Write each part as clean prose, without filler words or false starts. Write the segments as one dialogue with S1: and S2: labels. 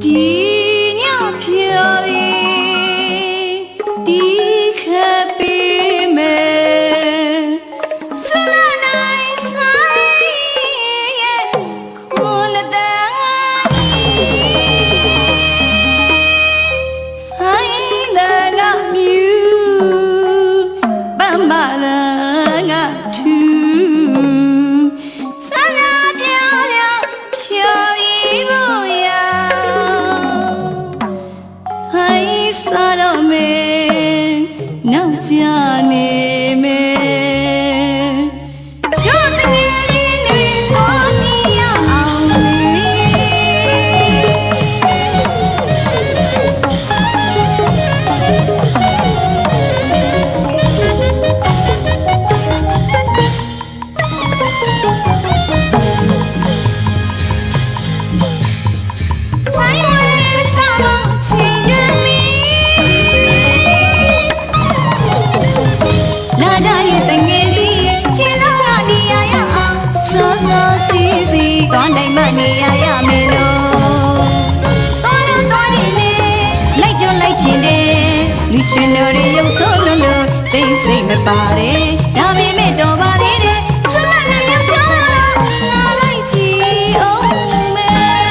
S1: đi nhau phiêu đi khắp bên mẹ xuân này say con ta say là ngắm yêu bám ba là ngắm thu sana biao biao phiêu vô ya say sa đâu mê nào cha nê mê cho tình yêu đi có chiအောင်တိုင်းမနေရရမယ်လို့တော်တော်တော်နေလေလိုက်ကြလိုက်ချင်တယ်လူရှင်တို့တွေရုပ်ဆိုးလို့လို့သိစိတ်မပါတယ်ဒါပေမဲ့တော်ပါသေးတယ်ဆွမ်းနဲ့မြောက်ချလို့ငါလိုက်ချီအောင်မယ်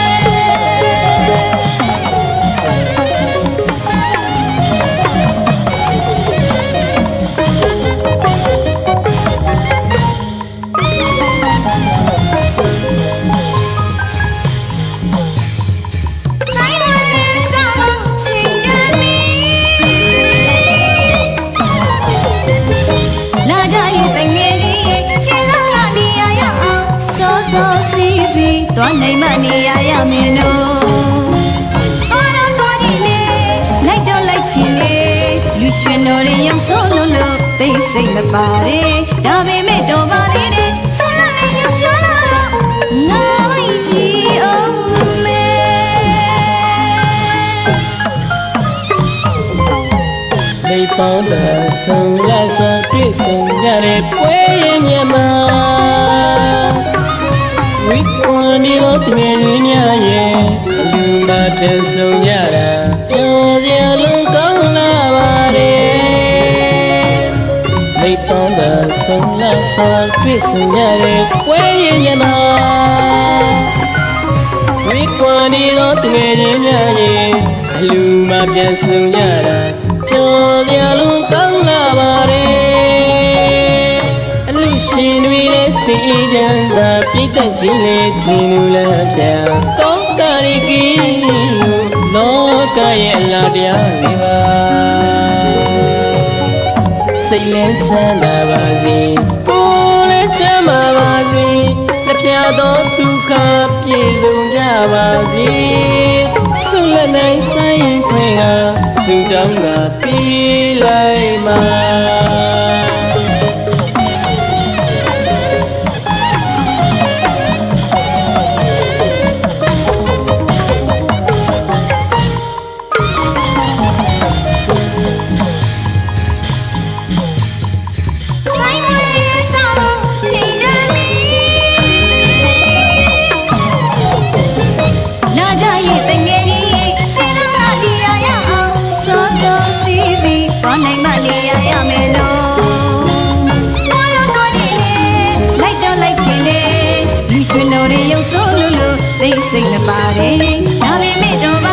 S1: သွားနိုင်မနေရရမင်းတို့တော်တော်တော်ကြီးနေလိုက်တော့လိုက်ချင်နေလူရွှင်တော်တွေရောက်ဆိုးလို့လို့သိစိတ်မပါတယ်ဒါပေမဲ့တော်ပါသေးတယ်ဆွမ်းနဲ့ရောက်ချလို့ငါလိုက်ကြည့်အောင်
S2: မေပေါင်းတာဆုံးလာစွာတွေ့ဆုံကြတဲ့ပွဲရင်မြတ်မှာဝိကွန်ဒီတော့တငယ်ကြီးများရဲ့လူနာတဲ့ဆုံးကြတာကြော်စရာလုံးကောင်းလာပါတယ်မေပေါင်းတာဆုံးလာစွာတွေ့ဆုံကြတဲ့ပွဲရင်မြတ်မှာဝိကွန်ဒီတော့တငယ်ကြီးများရဲ့လူမပြန်ဆုံးကြတာကြော်စရာလုံးကောင်းလာပါတယ်အလူရှင်တွေလည်းစီကြံသာပြည့်တတ်ခြင်းနဲ့ခြင်းလူလည်းပြကောင်းတာရီလောကရဲ့အလားတရားတွေပါစိတ်လည်းချမ်းသာပါစေကိုယ်လည်းချမ်းသာပါစေလက်ပြသောဒုက္ခပြေလုံးကြပါစေဆုလက်နိုင်ဆိုင်ခွင့်ကဆုတောင်းတာပြီးလိုက်မှာ
S1: နိုင်မနေရရမယ်လို့တော်တော်တော်ကြီးနေလိုက်တော့လိုက်ချင်တယ်လူရွှင်တော်တွေရုပ်ဆိုးလို့လို့သိစိတ်မပါတယ်ဒါပေမဲ့တော့